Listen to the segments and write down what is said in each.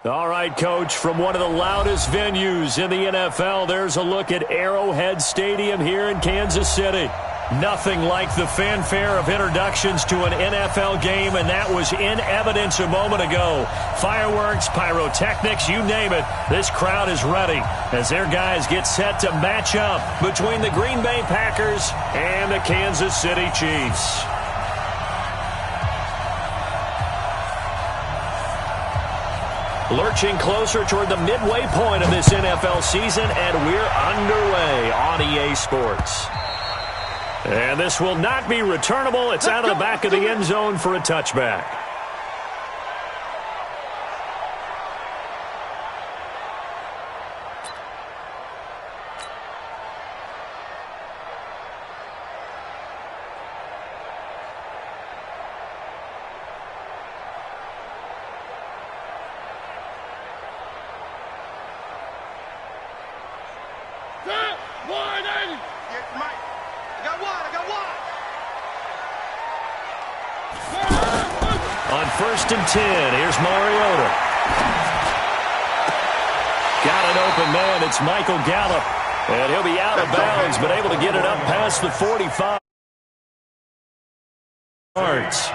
All right, Coach, from one of the loudest venues in the NFL, there's a look at Arrowhead Stadium here in Kansas City. Nothing like the fanfare of introductions to an NFL game, and that was in evidence a moment ago. Fireworks, pyrotechnics, you name it. This crowd is ready as their guys get set to match up between the Green Bay Packers and the Kansas City Chiefs. Lurching closer toward the midway point of this NFL season, and we're underway on EA Sports. And this will not be returnable. It's out of the back of the end zone for a touchback. On 1st and 10, here's Mariota. Got an open man. It's Michael Gallup. And he'll be out of bounds, but able to get it up past the 45 yards.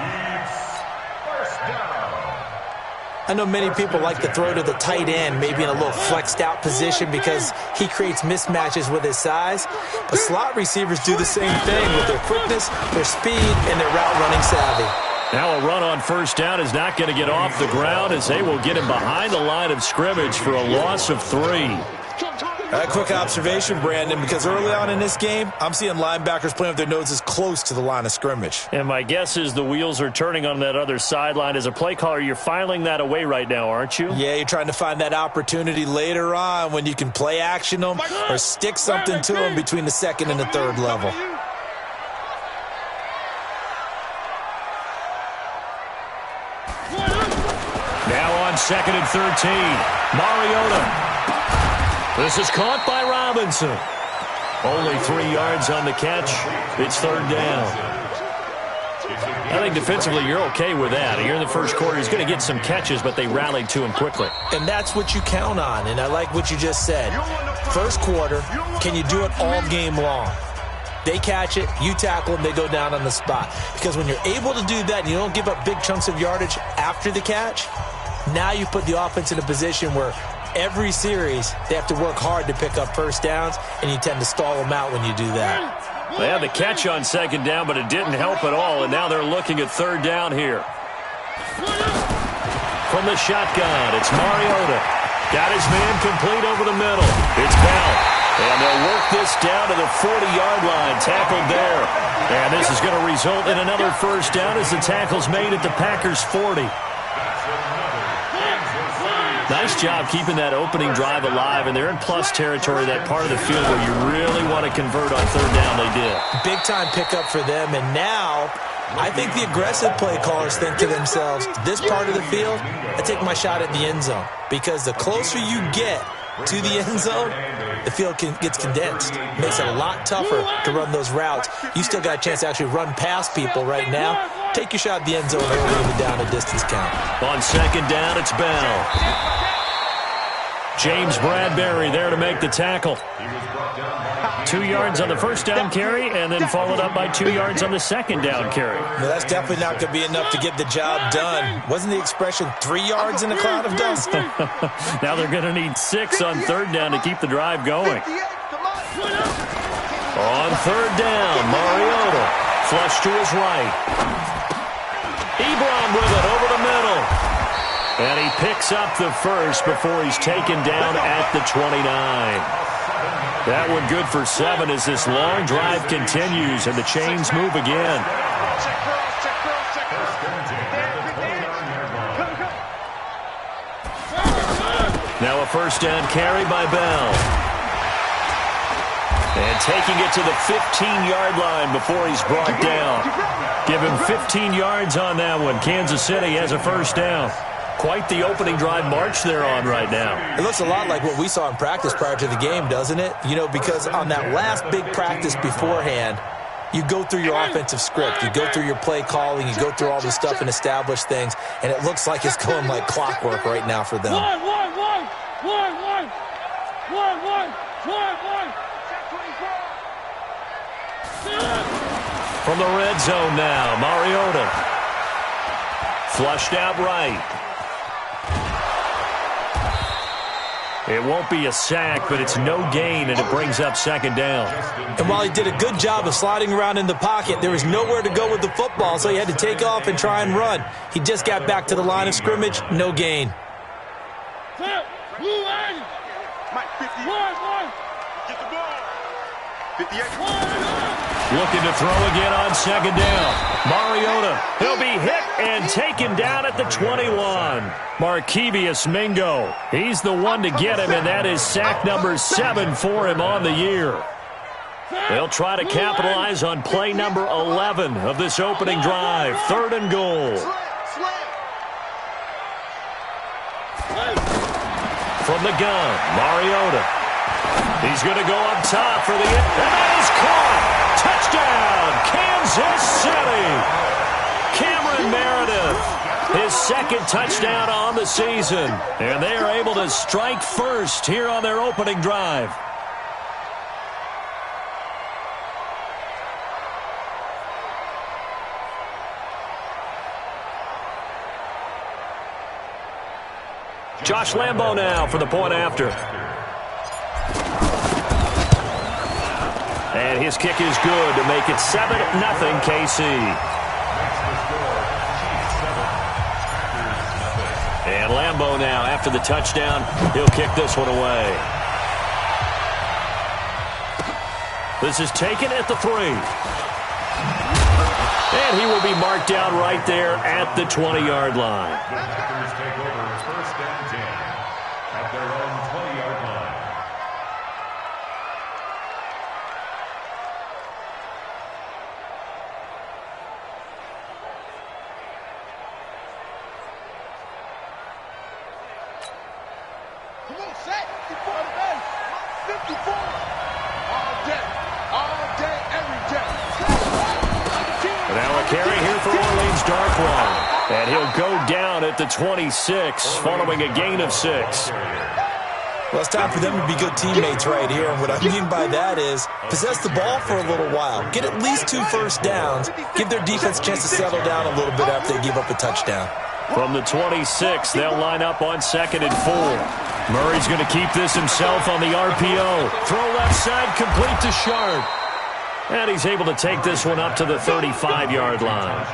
I know many people like to throw to the tight end, maybe in a little flexed out position because he creates mismatches with his size. But slot receivers do the same thing with their quickness, their speed, and their route running savvy. Now a run on 1st down is not going to get off the ground as they will get him behind the line of scrimmage for a loss of 3. A quick observation, Brandon, because early on in this game, I'm seeing linebackers playing with their noses close to the line of scrimmage. And my guess is the wheels are turning on that other sideline. As a play caller, you're filing that away right now, aren't you? Yeah, you're trying to find that opportunity later on when you can play action them or stick something to them between the 2nd and the 3rd level. Now on 2nd and 13, Mariota. This is caught by Robinson. Only 3 yards on the catch. It's 3rd down. I think defensively you're okay with that. Here in the first quarter, he's going to get some catches, but they rallied to him quickly. And that's what you count on, and I like what you just said. First quarter, can you do it all game long? They catch it, you tackle them, they go down on the spot. Because when you're able to do that and you don't give up big chunks of yardage after the catch, now you put the offense in a position where every series they have to work hard to pick up 1st downs, and you tend to stall them out when you do that. They had the catch on 2nd down, but it didn't help at all, and now they're looking at 3rd down here. From the shotgun, it's Mariota. Got his man complete over the middle. It's Bell. And they'll work this down to the 40-yard line, tackled there. And this is going to result in another 1st down as the tackle's made at the Packers' 40. Nice job keeping that opening drive alive, and they're in plus territory, that part of the field where you really want to convert on 3rd down. They did. Big-time pickup for them, and now I think the aggressive play callers think to themselves, this part of the field, I take my shot at the end zone, because the closer you get to the end zone, the field gets condensed. Makes it a lot tougher to run those routes. You still got a chance to actually run past people right now. Take your shot at the end zone early in the down and distance count. On 2nd down, it's Bell. James Bradbury there to make the tackle. 2 yards on the 1st down carry, and then followed up by 2 yards on the 2nd down carry. No, that's definitely not going to be enough to get the job done. Wasn't the expression 3 yards in a cloud of dust? Now they're going to need 6 on 3rd down to keep the drive going. On 3rd down, Mariota. Flush to his right. Ebron with it over the middle. And he picks up the 1st before he's taken down at the 29. That one good for 7 as this long drive continues and the chains move again. Now a 1st down carry by Bell. And taking it to the 15-yard line before he's brought down. Give him 15 yards on that one. Kansas City has a 1st down. Quite the opening drive march they're on right now. It looks a lot like what we saw in practice prior to the game, doesn't it? You know, because on that last big practice beforehand, you go through your offensive script. You go through your play calling. You go through all the stuff and establish things. And it looks like it's going like clockwork right now for them. From the red zone now, Mariota. Flushed out right. It won't be a sack, but it's no gain, and it brings up second down. And while he did a good job of sliding around in the pocket, there was nowhere to go with the football, so he had to take off and try and run. He just got back to the line of scrimmage, no gain. Looking to throw again on second down. Mariota, he'll be hit and taken down at the 21. Markevious Mingo, he's the one to get him, and that is sack number 7 for him on the year. They'll try to capitalize on play number 11 of this opening drive. 3rd and goal. From the gun, Mariota. He's going to go up top for the and that is caught. Touchdown, Kansas City. Cameron Meredith, his 2nd touchdown on the season. And they are able to strike first here on their opening drive. Josh Lambo now for the point after. And his kick is good to make it 7-0 KC. And Lambo now, after the touchdown, he'll kick this one away. This is taken at the 3. And he will be marked down right there at the 20-yard line. Packers take over 1st and 10 at their own 20-yard line. Come on, set. Before the base. 54. All day, every day. And now a carry here for Orleans Darkwa. And he'll go down at the 26 following a gain of 6. Well, it's time for them to be good teammates right here. And what I mean by that is possess the ball for a little while. Get at least 2 first downs. Give their defense a chance to settle down a little bit after they give up a touchdown. From the 26, they'll line up on 2nd and 4. Murray's going to keep this himself on the RPO. Throw left side, complete to Sharp. And he's able to take this one up to the 35-yard line.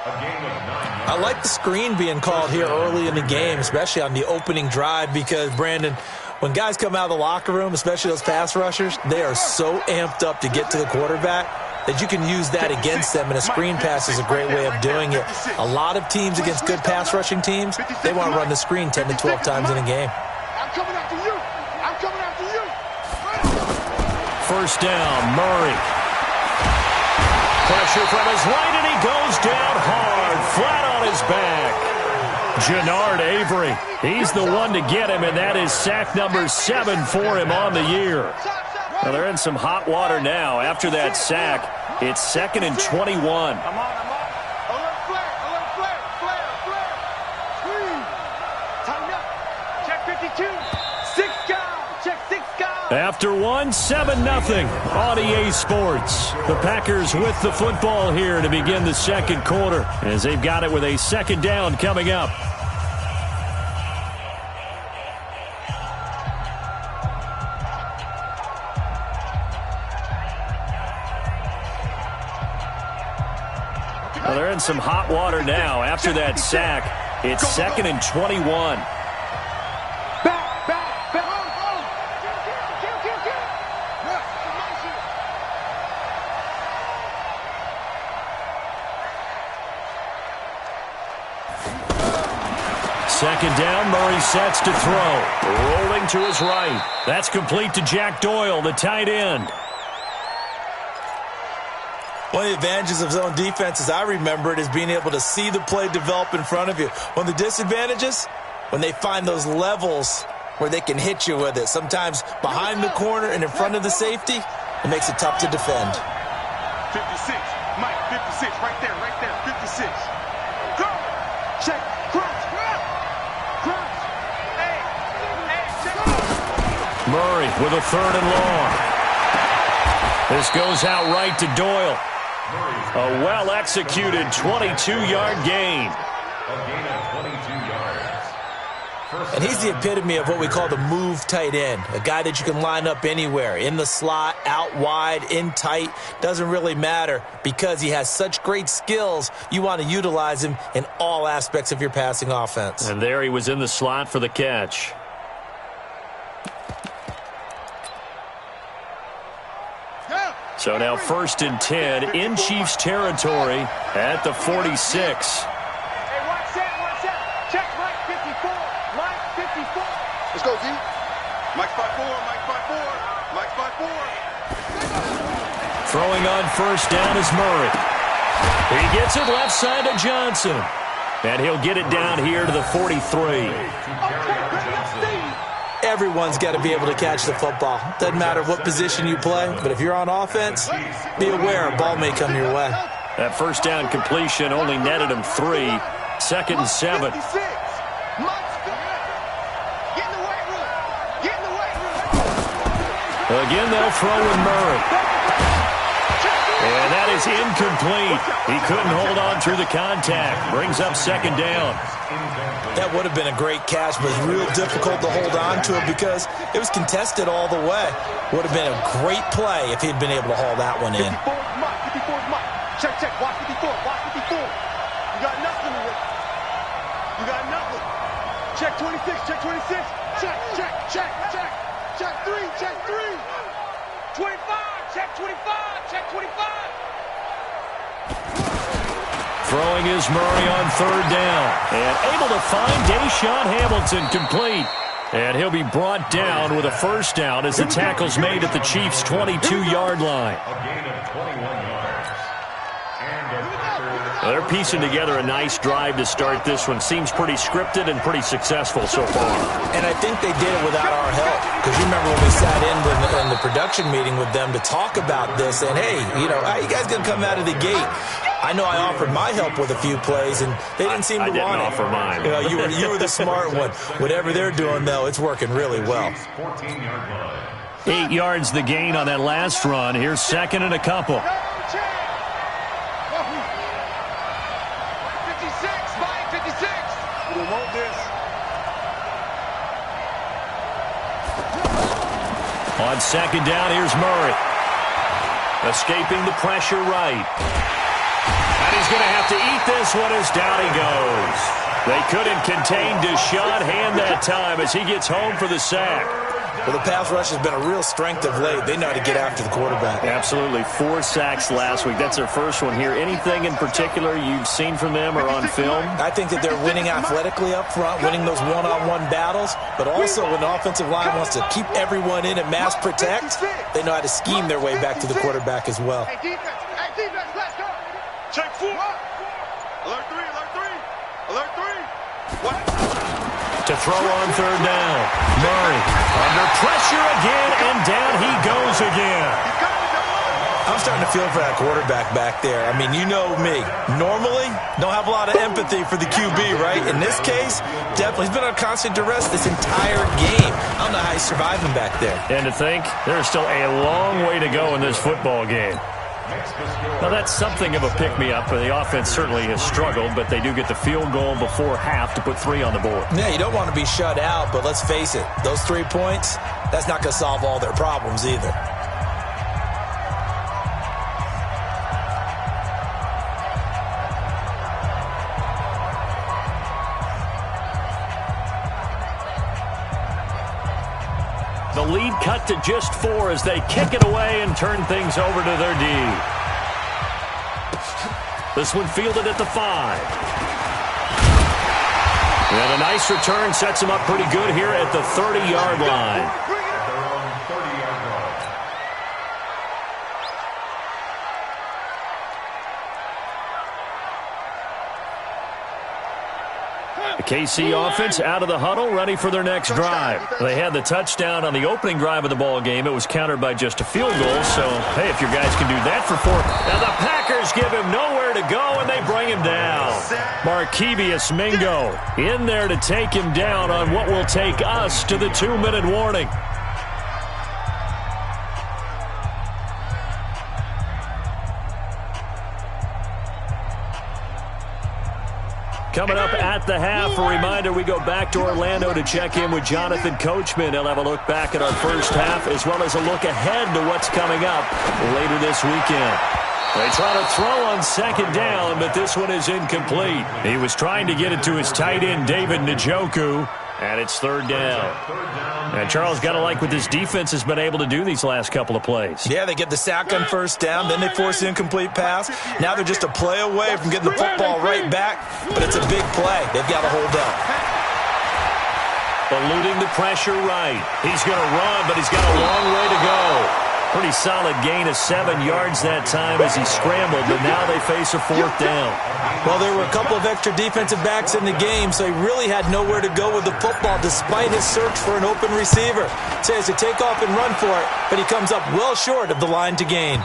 I like the screen being called here early in the game, especially on the opening drive, because, Brandon, when guys come out of the locker room, especially those pass rushers, they are so amped up to get to the quarterback that you can use that against them, and a screen pass is a great way of doing it. A lot of teams against good pass rushing teams, they want to run the screen 10 to 12 times in a game. I'm coming after you. I'm coming after you. First down, Murray. Pressure from his right, and he goes down hard, flat on his back. Jannard Avery, he's the one to get him, and that is sack number 7 for him on the year. Well, they're in some hot water now. After that sack, it's 2nd and 21. Alert flare, flare. Squeeze. Tighten up. Check 52. 6 guys. Check 6 guys. After 1, 7-0 on EA Sports. The Packers with the football here to begin the 2nd quarter, as they've got it with a 2nd down coming up. Well, they're in some hot water now. After that sack, it's 2nd and 21. Second down, Murray sets to throw. Rolling to his right. That's complete to Jack Doyle, the tight end. One of the advantages of zone defense, as I remember it, is being able to see the play develop in front of you. One of the disadvantages, when they find those levels where they can hit you with it, sometimes behind the corner and in front of the safety, It makes it tough to defend. 56. Mike, 56. Right there. 56. Go. Check. Crunch. Crunch. Hey, check. Murray with a 3rd and long. This goes out right to Doyle. A well-executed 22-yard gain. A gain of 22 yards. And he's the epitome of what we call the move tight end, a guy that you can line up anywhere, in the slot, out wide, in tight, doesn't really matter because he has such great skills. You want to utilize him in all aspects of your passing offense. And there he was in the slot for the catch. So now 1st and 10 in Chiefs territory at the 46. Hey, watch that. Check Mike 54. Mike 54. Let's go, Z. Mike 54. Mike 54. Throwing on 1st down is Murray. He gets it left side to Johnson. And he'll get it down here to the 43. Everyone's got to be able to catch the football. Doesn't matter what position you play, but if you're on offense, be aware a ball may come your way. That 1st down completion only netted him 3. 2nd and 7. Again, they'll throw with Murray. And that is incomplete. He couldn't hold on through the contact. Brings up 2nd down. That would have been a great catch, but it's real difficult to hold on to it because it was contested all the way. Would have been a great play if he'd been able to haul that one in. 54 is Mike. Check. Watch 54. You got nothing with it. You got nothing. Check 26. Check 3. 25. Check 25. Throwing is Murray on 3rd down. And able to find Deshaun Hamilton complete. And he'll be brought down with a 1st down as the tackle's made at the Chiefs' 22-yard line. A gain of 21 yards. And a Well, they're piecing together a nice drive to start this one. Seems pretty scripted and pretty successful so far. And I think they did it without our help. Because you remember when we sat in the production meeting with them to talk about this. And, hey, how you guys going to come out of the gate? I know I offered my help with a few plays, and they didn't seem to want it. I didn't offer mine. You were the smart one. Whatever they're doing, though, it's working really well. 14-yard line. 8 yards the gain on that last run. Here's 2nd and a couple. 56, Mike, 56. We want this. On 2nd down, here's Murray. Escaping the pressure right. And he's going to have to eat this one as down he goes. They couldn't contain Deshaun Hand that time as he gets home for the sack. Well, the pass rush has been a real strength of late. They know how to get after the quarterback. Absolutely. 4 sacks last week. That's their first one here. Anything in particular you've seen from them or on film? I think that they're winning athletically up front, winning those one-on-one battles, but also when the offensive line wants to keep everyone in and mass protect, they know how to scheme their way back to the quarterback as well. Hey, defense, let's go. Check 4. Alert 3. What? To throw on 3rd down. Murray under pressure again, and down he goes again. I'm starting to feel for that quarterback back there. I mean, you know me. Normally, don't have a lot of empathy for the QB, right? In this case, definitely. He's been on constant duress this entire game. I don't know how he's surviving back there. And to think, there's still a long way to go in this football game. Now, that's something of a pick-me-up. The offense certainly has struggled, but they do get the field goal before half to put 3 on the board. Yeah, you don't want to be shut out, but let's face it, those 3 points, that's not going to solve all their problems either. The lead cut to just 4 as they kick it away and turn things over to their D. This one fielded at the 5. And a nice return sets them up pretty good here at the 30-yard line. At their own 30-yard line. The KC offense out of the huddle, ready for their next drive. They had the touchdown on the opening drive of the ball game. It was countered by just a field goal. So, hey, if your guys can do that for 4. Now the Packers give him nowhere to go, and they bring him down. Markevious Mingo in there to take him down on what will take us to the 2-minute warning. Coming up at the half, a reminder, we go back to Orlando to check in with Jonathan Coachman. He'll have a look back at our first half as well as a look ahead to what's coming up later this weekend. They try to throw on second down, but this one is incomplete. He was trying to get it to his tight end, David Njoku, and it's third down. And Charles, got to like what this defense has been able to do these last couple of plays. Yeah, they get the sack on first down, then they force the incomplete pass. Now they're just a play away from getting the football right back, but it's a big play. They've got to hold up. Eluding the pressure right. He's going to run, but he's got a long way to go. Pretty solid gain of 7 yards that time as he scrambled, but now they face a 4th down. Well, there were a couple of extra defensive backs in the game, so he really had nowhere to go with the football despite his search for an open receiver. So he has to take off and run for it, but he comes up well short of the line to gain.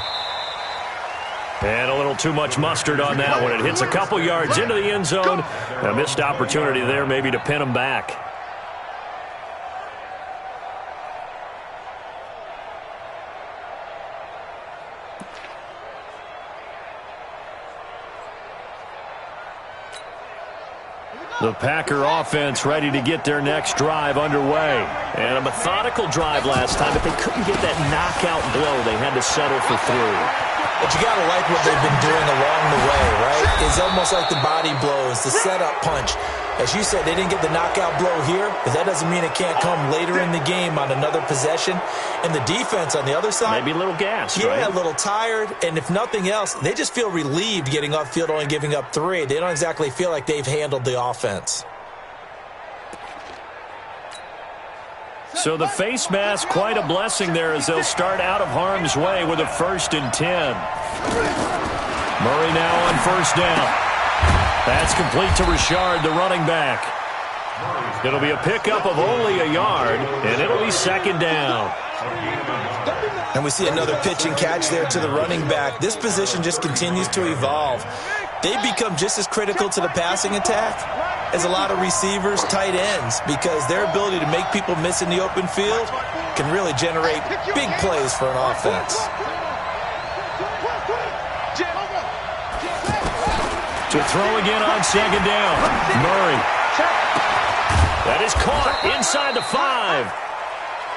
And a little too much mustard on that one. It hits a couple yards into the end zone. A missed opportunity there maybe to pin him back. The Packer offense ready to get their next drive underway. And a methodical drive last time, but they couldn't get that knockout blow. They had to settle for 3. But you got to like what they've been doing along the way, right? It's almost like the body blows, the setup punch. As you said, they didn't get the knockout blow here, but that doesn't mean it can't come later in the game on another possession. And the defense on the other side, maybe a little gassed, yeah, right? A little tired. And if nothing else, they just feel relieved getting upfield, only giving up 3. They don't exactly feel like they've handled the offense. So the face mask, quite a blessing there as they'll start out of harm's way with a 1st and 10. Murray now on first down. That's complete to Richard, the running back. It'll be a pickup of only a yard, and it'll be 2nd down. And we see another pitch and catch there to the running back. This position just continues to evolve. They become just as critical to the passing attack as a lot of receivers, tight ends, because their ability to make people miss in the open field can really generate big plays for an offense. To throw again on 2nd down. Murray. That is caught inside the 5.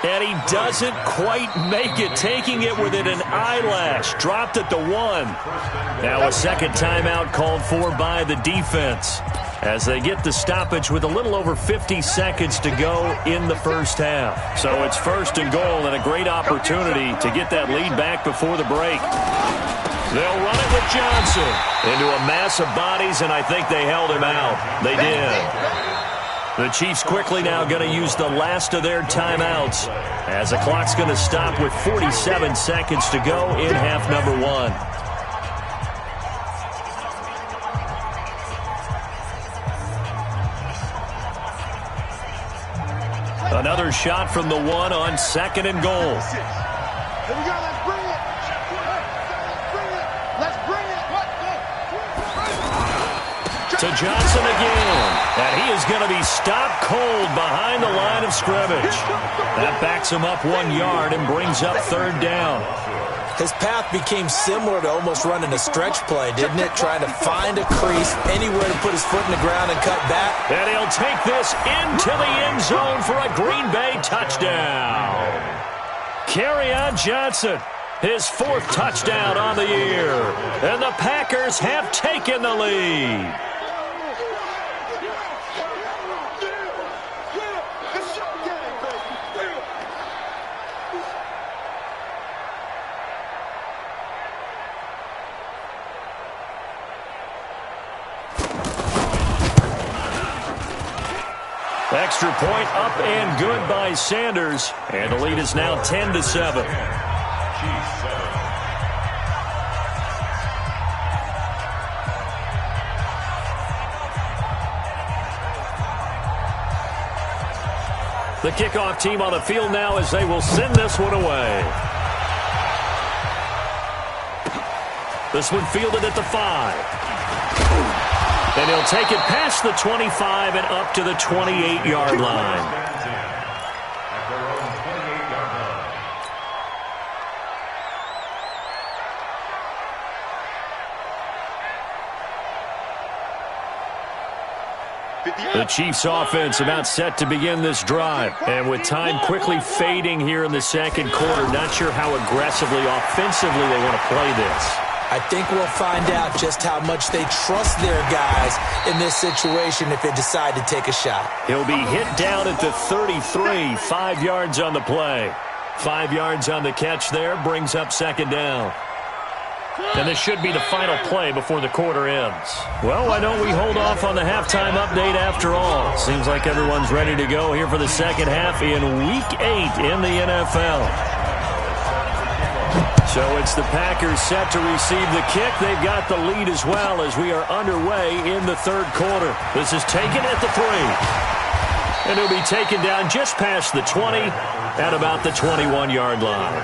And he doesn't quite make it, taking it within an eyelash. Dropped at the 1. Now a second timeout called for by the defense as they get the stoppage with a little over 50 seconds to go in the first half. So it's 1st and goal and a great opportunity to get that lead back before the break. They'll run it with Johnson into a mass of bodies, and I think they held him out. They did. The Chiefs quickly now going to use the last of their timeouts as the clock's going to stop with 47 seconds to go in half number 1. Another shot from the 1 on 2nd and goal. Here we go, let's bring it. Let's bring it. To Johnson again. And he is going to be stopped cold behind the line of scrimmage. That backs him up 1 yard and brings up 3rd down. His path became similar to almost running a stretch play, didn't it? Trying to find a crease, anywhere to put his foot in the ground and cut back. And he'll take this into the end zone for a Green Bay touchdown. Kerryon Johnson, his 4th touchdown on the year. And the Packers have taken the lead. Extra point up and good by Sanders. And the lead is now 10-7. The kickoff team on the field now as they will send this one away. This one fielded at the 5. And he'll take it past the 25 and up to the 28-yard line. The Chiefs offense about set to begin this drive. And with time quickly fading here in the second quarter, not sure how aggressively, offensively they want to play this. I think we'll find out just how much they trust their guys in this situation if they decide to take a shot. He'll be hit down at the 33, 5 yards on the play. 5 yards on the catch there, brings up second down. And this should be the final play before the quarter ends. Well, why don't we hold off on the halftime update after all? Seems like everyone's ready to go here for the second half in Week 8 in the NFL. So it's the Packers set to receive the kick. They've got the lead as well as we are underway in the third quarter. This is taken at the 3. And it'll be taken down just past the 20 at about the 21-yard line.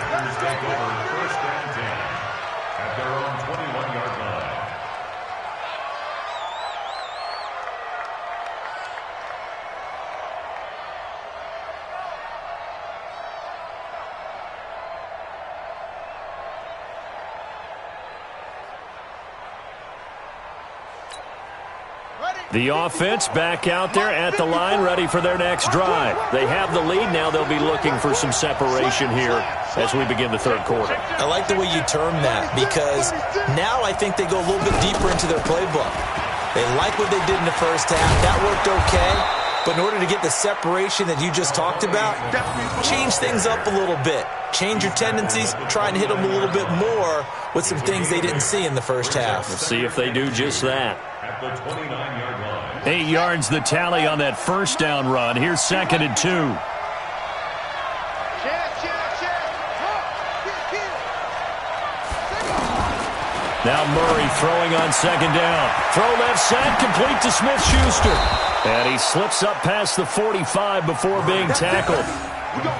The offense back out there at the line, ready for their next drive. They have the lead. Now they'll be looking for some separation here as we begin the third quarter. I like the way you term that because now I think they go a little bit deeper into their playbook. They like what they did in the first half. That worked okay. But in order to get the separation that you just talked about, change things up a little bit. Change your tendencies, try and hit them a little bit more with some things they didn't see in the first half. Let's see if they do just that. 8 yards the tally on that first down run. Here's second and 2. Now Murray throwing on second down. Throw left side, complete to Smith-Schuster. And he slips up past the 45 before being tackled.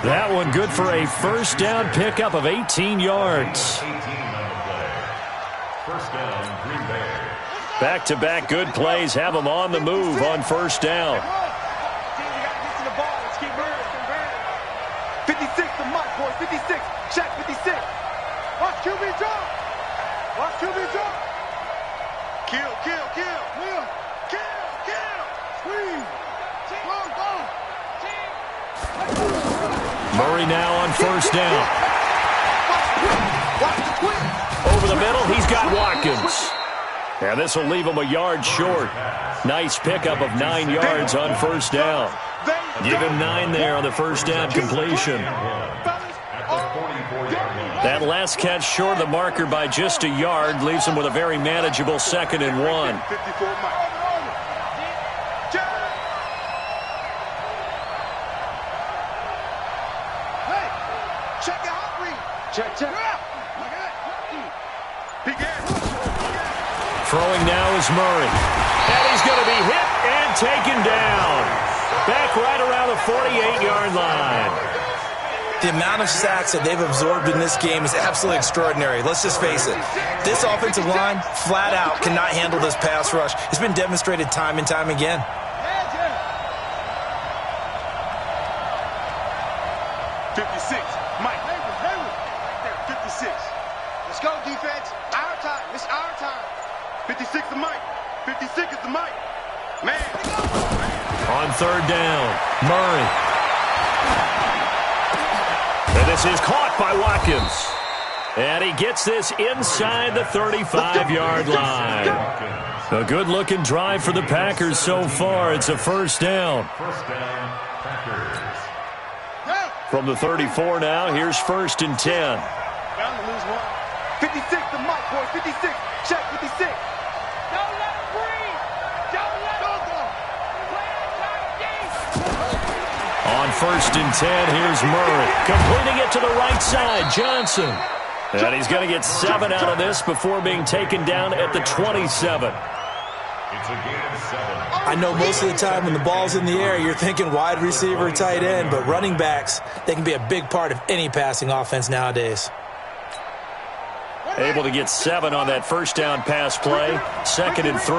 That one good for a first down pickup of 18 yards. First down, Green Bay. Back-to-back good plays have them on the move on first down. 56 to Mike, boys. 56. Check 56. Watch QB drop. Watch QB drop. Kill. Kill. Squeeze. Go. Murray now on first down. Watch the twin. Over the middle, he's got Watkins. And this will leave him a yard short. Nice pickup of 9 yards on first down. Give him 9 there on the first down completion. That last catch short of the marker by just a yard leaves him with a very manageable second and 1. Check. Throwing now is Murray. And he's going to be hit and taken down. Back right around the 48-yard line. The amount of sacks that they've absorbed in this game is absolutely extraordinary. Let's just face it. This offensive line, flat out, cannot handle this pass rush. It's been demonstrated time and time again. 56. Mike. 56. Let's go, defense. Our time. It's our time. 56 to Mike. 56 is the Mike. Man. On third down, Murray. And this is caught by Watkins. And he gets this inside the 35-yard line. A good-looking drive for the Packers so far. It's a first down. First down, Packers. From the 34 now, here's first and 10. Bound to lose one. 56 to Mike, boys. 56. Check 56. Don't let him breathe. Don't let him go. On first and 10, here's Murray. Completing it to the right side, Johnson. And he's going to get 7 out of this before being taken down at the 27. It's a game 7. I know most of the time when the ball's in the air, you're thinking wide receiver, tight end, but running backs, they can be a big part of any passing offense nowadays. Able to get 7 on that first down pass play. 2nd and 3.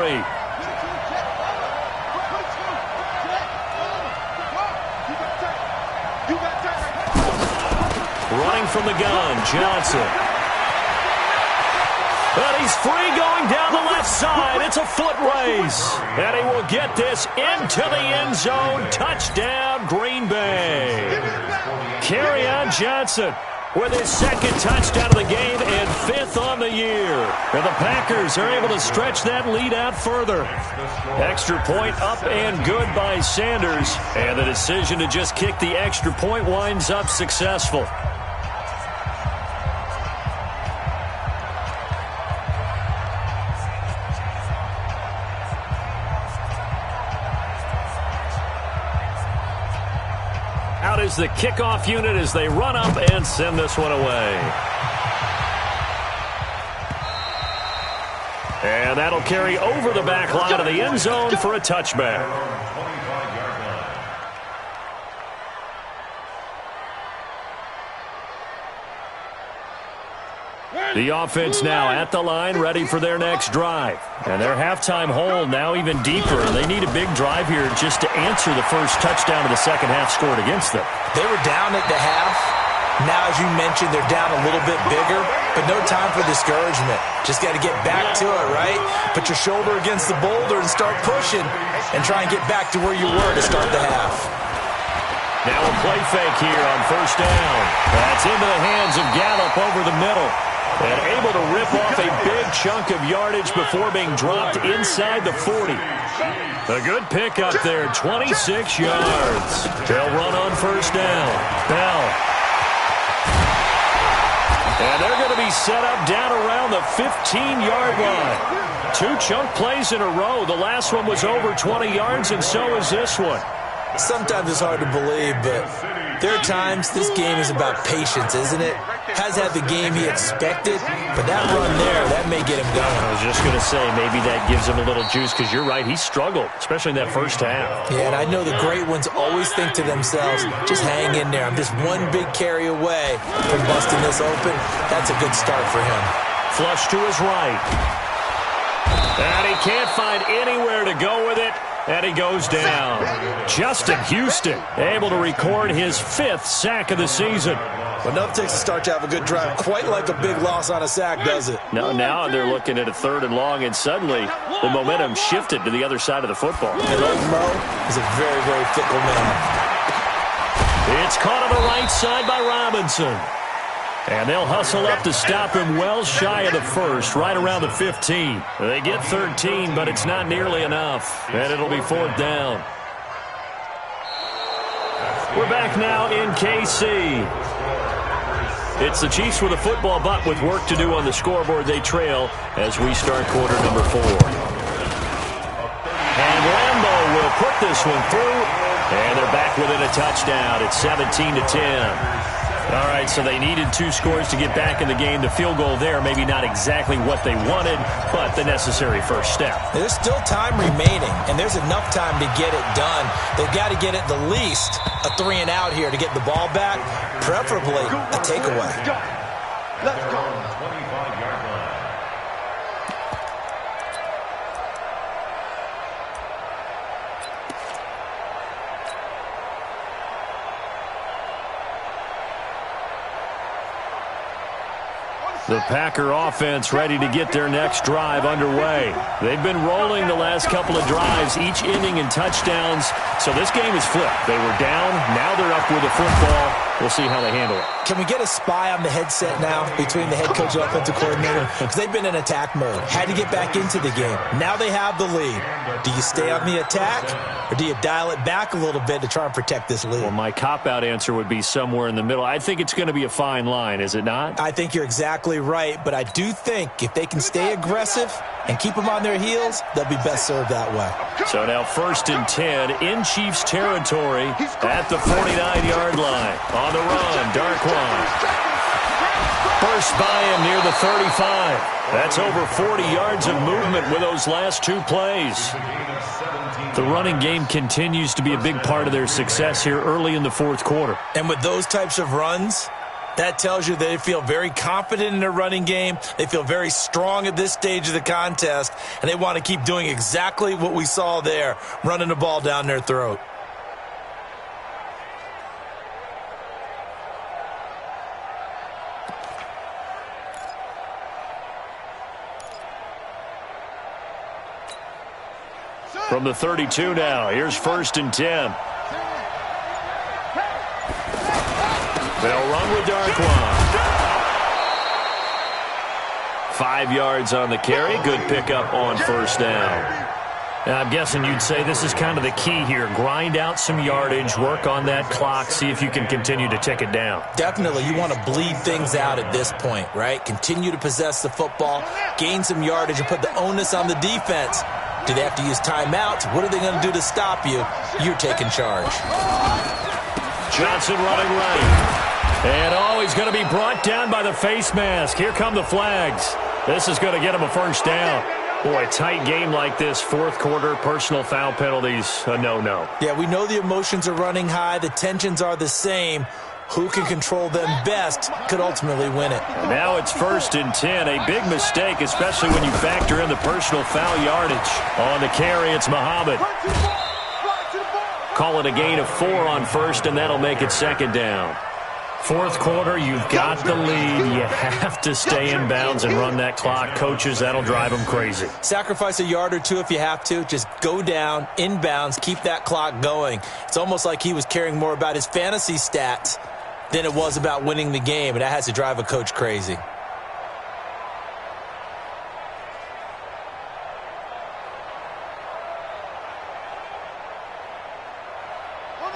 Running from the gun, Johnson. But he's free going down the left side. It's a foot race. And he will get this into the end zone. Touchdown, Green Bay. Kerryon Johnson with his 2nd touchdown of the game and 5th on the year. And the Packers are able to stretch that lead out further. Extra point up and good by Sanders. And the decision to just kick the extra point winds up successful. Out is the kickoff unit as they run up and send this one away. And that'll carry over the back line of the end zone for a touchback. The offense now at the line, ready for their next drive. And their halftime hole now even deeper. They need a big drive here just to answer the first touchdown of the second half scored against them. They were down at the half. Now, as you mentioned, they're down a little bit bigger, but no time for discouragement. Just got to get back to it, right? Put your shoulder against the boulder and start pushing and try and get back to where you were to start the half. Now a play fake here on first down. That's into the hands of Gallup over the middle. And able to rip off a big chunk of yardage before being dropped inside the 40. A good pickup there, 26 yards. They'll run on first down. Bell. And they're going to be set up down around the 15-yard line. 2 chunk plays in a row. The last one was over 20 yards, and so is this one. Sometimes it's hard to believe, but there are times this game is about patience, isn't it? Has had the game he expected, but that run there, that may get him going. I was just going to say, maybe that gives him a little juice, because you're right, he struggled, especially in that first half. Yeah, and I know the great ones always think to themselves, just hang in there. I'm just one big carry away from busting this open. That's a good start for him. Flush to his right. And he can't find anywhere to go with it. And he goes down. Justin Houston able to record his 5th sack of the season. Enough takes a start to have a good drive. Quite like a big loss on a sack, does it? No, now they're looking at a 3rd and long, and suddenly the momentum shifted to the other side of the football. And old Mo is a very, very fickle man. It's caught on the right side by Robinson. And they'll hustle up to stop him well shy of the first, right around the 15. They get 13, but it's not nearly enough. And it'll be 4th down. We're back now in KC. It's the Chiefs with a football, but with work to do on the scoreboard. They trail as we start quarter number 4. And Lambeau will put this one through. And they're back within a touchdown. It's 17-10. All right, so they needed 2 scores to get back in the game. The field goal there, maybe not exactly what they wanted, but the necessary first step. There's still time remaining, and there's enough time to get it done. They've got to get at the least a 3 and out here to get the ball back, preferably a takeaway. Let's go. 25-yard line. The Packer offense ready to get their next drive underway. They've been rolling the last couple of drives, each ending in touchdowns. So this game is flipped. They were down. Now they're up with the football. We'll see how they handle it. Can we get a spy on the headset now between the head coach and offensive coordinator? Because they've been in attack mode. Had to get back into the game. Now they have the lead. Do you stay on the attack, or do you dial it back a little bit to try and protect this lead? Well, my cop-out answer would be somewhere in the middle. I think it's going to be a fine line, is it not? I think you're exactly right, but I do think if they can stay aggressive and keep them on their heels, they'll be best served that way. So now 1st and 10 in Chiefs territory at the 49-yard line. On the run, Darkwan. First by him near the 35. That's over 40 yards of movement with those last two plays. The running game continues to be a big part of their success here early in the fourth quarter. And with those types of runs, that tells you they feel very confident in their running game. They feel very strong at this stage of the contest, and they want to keep doing exactly what we saw there, running the ball down their throat. From the 32 now, here's 1st and 10. They'll run with Darquan. 5 yards on the carry. Good pickup on first down. Now, I'm guessing you'd say this is kind of the key here. Grind out some yardage, work on that clock, see if you can continue to tick it down. Definitely, you want to bleed things out at this point, right? Continue to possess the football, gain some yardage, and put the onus on the defense. Do they have to use timeouts? What are they going to do to stop you? You're taking charge. Johnson running right. And, he's going to be brought down by the face mask. Here come the flags. This is going to get him a first down. Boy, a tight game like this, fourth quarter, personal foul penalties, a no-no. Yeah, we know the emotions are running high. The tensions are the same. Who can control them best could ultimately win it. And now it's 1st and 10. A big mistake, especially when you factor in the personal foul yardage. On the carry, it's Muhammad. Call it a gain of 4 on first, and that'll make it 2nd down. Fourth quarter, you've got the lead. You have to stay in bounds and run that clock. Coaches, that'll drive them crazy. Sacrifice a yard or two if you have to. Just go down, in bounds, keep that clock going. It's almost like he was caring more about his fantasy stats than it was about winning the game, and that has to drive a coach crazy.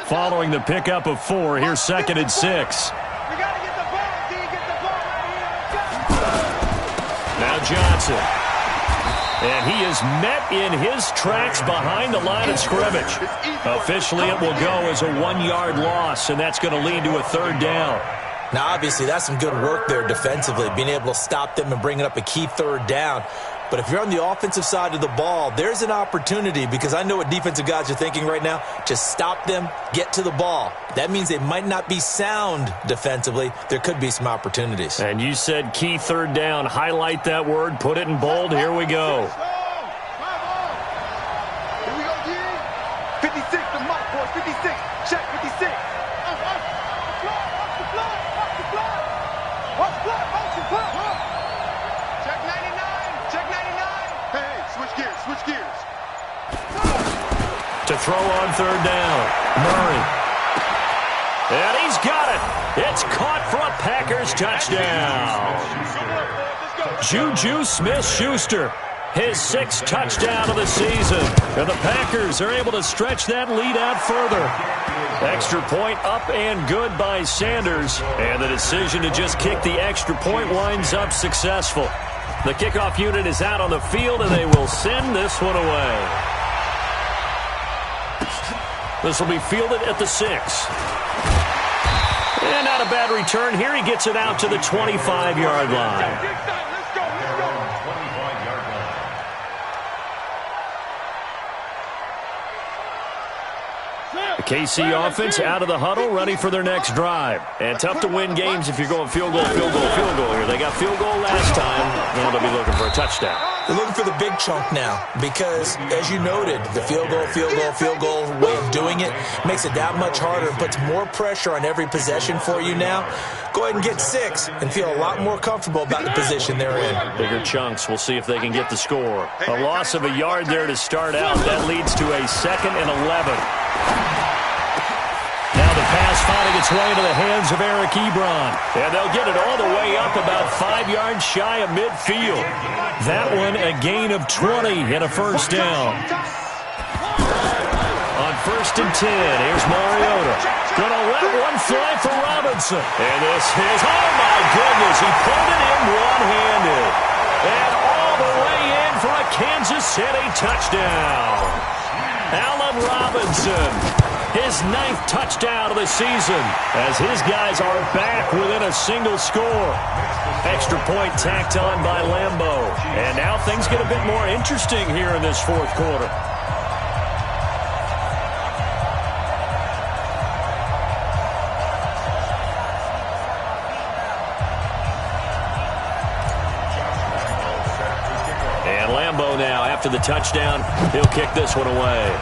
Following the pickup of 4, here's 2nd and 6. Now Johnson. And he is met in his tracks behind the line of scrimmage. Officially, it will go as a 1-yard loss, and that's going to lead to a 3rd down. Now, obviously, that's some good work there defensively, being able to stop them and bringing up a key 3rd down. But if you're on the offensive side of the ball, there's an opportunity, because I know what defensive guys are thinking right now. Just stop them, get to the ball. That means they might not be sound defensively. There could be some opportunities. And you said key 3rd down. Highlight that word. Put it in bold. Here we go. Here we go, D. 56, the mark, boys. 56. Check 56. Check 99. Check 99. Hey, switch gears. Switch gears. To throw on 3rd down. Murray. And he's got it. It's caught for a Packers touchdown. Juju Smith-Schuster, his 6th touchdown of the season. And the Packers are able to stretch that lead out further. Extra point up and good by Sanders. And the decision to just kick the extra point winds up successful. The kickoff unit is out on the field, and they will send this one away. This will be fielded at the 6. And not a bad return here. He gets it out to the 25-yard line. The KC offense out of the huddle, ready for their next drive. And tough to win games if you're going field goal, field goal, field goal here. They got field goal last time. Now they'll be looking for a touchdown. They're looking for the big chunk now because, as you noted, the field goal way of doing it makes it that much harder and puts more pressure on every possession for you now. Go ahead and get 6 and feel a lot more comfortable about the position they're in. Bigger chunks. We'll see if they can get the score. A loss of a yard there to start out. That leads to a 2nd and 11. Now the pass finding its way into the hands of Eric Ebron. And they'll get it all the way up about 5 yards shy of midfield. That one a gain of 20 and a first down. On 1st and 10, here's Mariota. Gonna let one fly for Robinson. And this is, oh my goodness, he pulled it in one-handed. And all the way in for a Kansas City touchdown. Allen Robinson. His 9th touchdown of the season as his guys are back within a single score. Extra point tacked on by Lambeau. And now things get a bit more interesting here in this fourth quarter. And Lambeau now, after the touchdown, he'll kick this one away.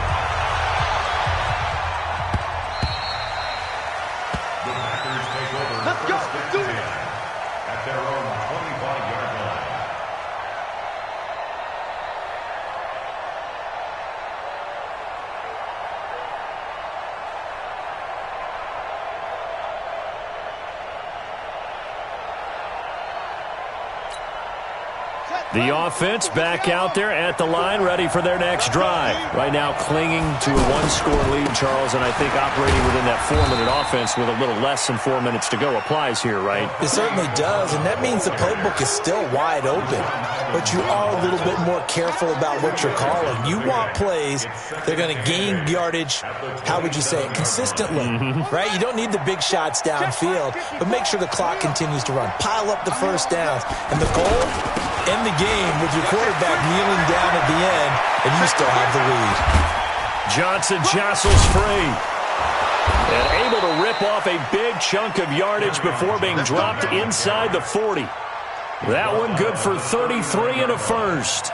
The offense back out there at the line, ready for their next drive. Right now clinging to a one-score lead, Charles, and I think operating within that 4-minute offense with a little less than 4 minutes to go applies here, right? It certainly does, and that means the playbook is still wide open. But you are a little bit more careful about what you're calling. You want plays that are going to gain yardage, how would you say it, consistently, right? You don't need the big shots downfield, but make sure the clock continues to run. Pile up the first downs, and the goal, end the game with your quarterback kneeling down at the end, and you still have the lead. Johnson jostles free. And able to rip off a big chunk of yardage before being dropped inside the 40. That one good for 33 and a first.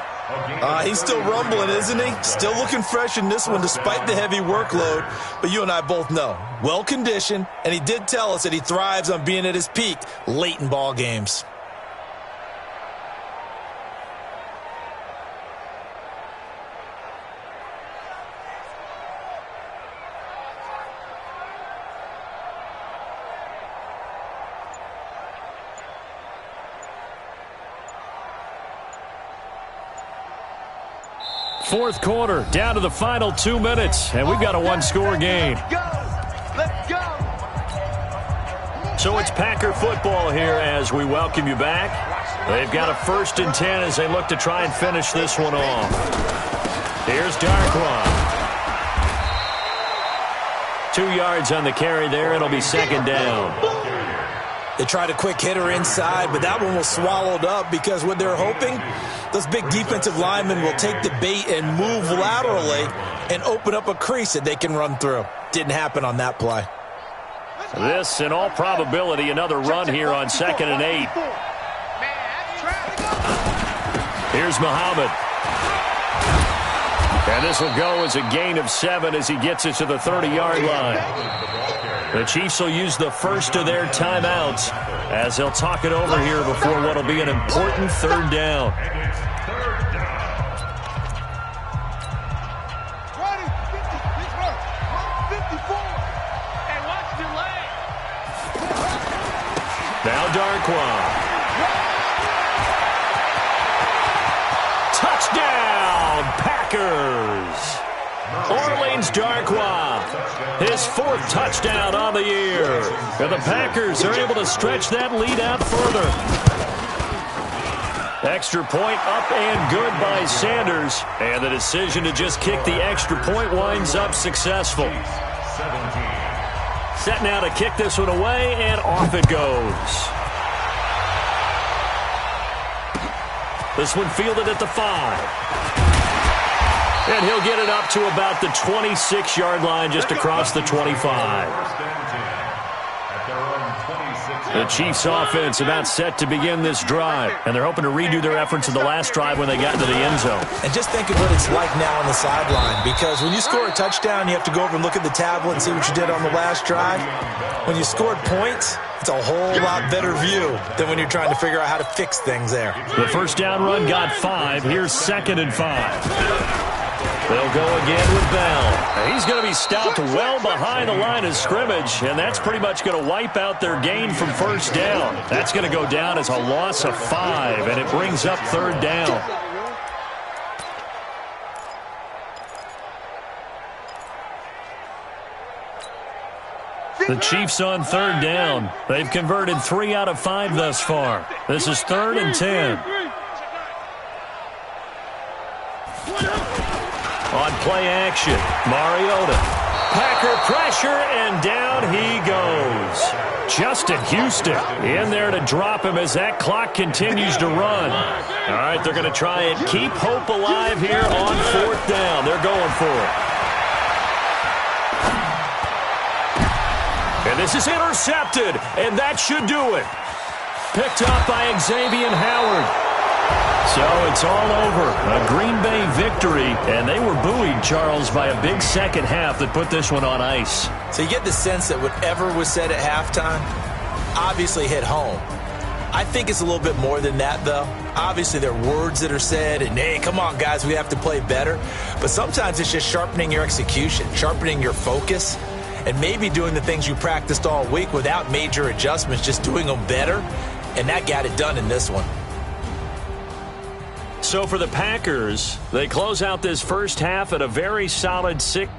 He's still rumbling, isn't he? Still looking fresh in this one despite the heavy workload. But you and I both know, well-conditioned, and he did tell us that he thrives on being at his peak late in ball games. Fourth quarter, down to the final 2 minutes, and we've got a one-score game. Let's go. So it's Packer football here as we welcome you back. They've got a 1st and 10 as they look to try and finish this one off. Here's Darkwa. 2 yards on the carry there. It'll be 2nd down. They tried a quick hitter inside, but that one was swallowed up because what they're hoping, those big defensive linemen will take the bait and move laterally and open up a crease that they can run through. Didn't happen on that play. This, in all probability, another run here on 2nd and 8. Here's Muhammad. And this will go as a gain of 7 as he gets it to the 30-yard line. The Chiefs will use the first of their timeouts as they'll talk it over here before what will be an important 3rd down. Now Darkwa. Touchdown, Packers. Orleans Darkwa, his 4th touchdown on the year. And the Packers are able to stretch that lead out further. Extra point up and good by Sanders. And the decision to just kick the extra point winds up successful. Set now to kick this one away, and off it goes. This one fielded at the 5. And he'll get it up to about the 26-yard line just across the 25. The Chiefs offense about set to begin this drive. And they're hoping to redo their efforts in the last drive when they got into the end zone. And just think of what it's like now on the sideline. Because when you score a touchdown, you have to go over and look at the tablet and see what you did on the last drive. When you scored points, it's a whole lot better view than when you're trying to figure out how to fix things there. The first down run got 5. Here's 2nd and 5. They'll go again with Bell. He's going to be stopped well behind the line of scrimmage, and that's pretty much going to wipe out their gain from 1st down. That's going to go down as a loss of 5, and it brings up 3rd down. The Chiefs on 3rd down. They've converted 3 out of 5 thus far. This is 3rd and 10. On play action, Mariota. Packer pressure, and down he goes. Justin Houston in there to drop him as that clock continues to run. All right, they're going to try and keep hope alive here on 4th down. They're going for it. And this is intercepted, and that should do it. Picked up by Xavier Howard. So it's all over. A Green Bay victory, and they were buoyed, Charles, by a big second half that put this one on ice. So you get the sense that whatever was said at halftime obviously hit home. I think it's a little bit more than that, though. Obviously, there are words that are said, and, hey, come on, guys, we have to play better. But sometimes it's just sharpening your execution, sharpening your focus, and maybe doing the things you practiced all week without major adjustments, just doing them better, and that got it done in this one. So for the Packers, they close out this first half at a very solid 6.